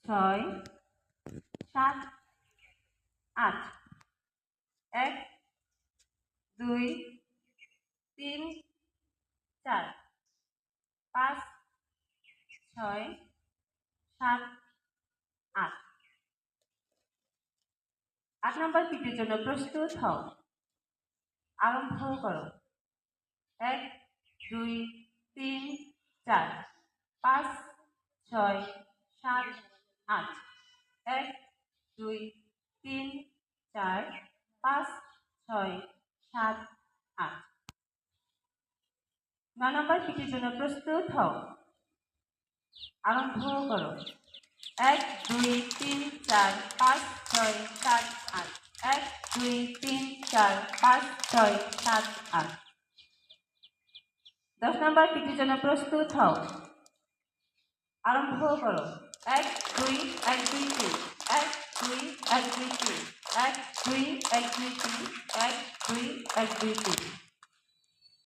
ছয় সাত আট। 1 2 3 4 5 6 7 8। 8 নম্বর পিটির জন্য প্রস্তুত হও। আরম্ভ করো। 1 2 3 4 5 6 7 8। 1 2 3 4 5 6 7 8। 9 নম্বর পিটির জন্য প্রস্তুত হও। আরম্ভ করো। 1 2 3 4 5 6 7 8। 1 2 3 4 5 6 7 8। 10 নম্বর পিটির জন্য প্রস্তুত হও। আরম্ভ করো। 1 2 1 2 3 1 2 1 2 3 1 2 1 2 3 1 2 1 2 3।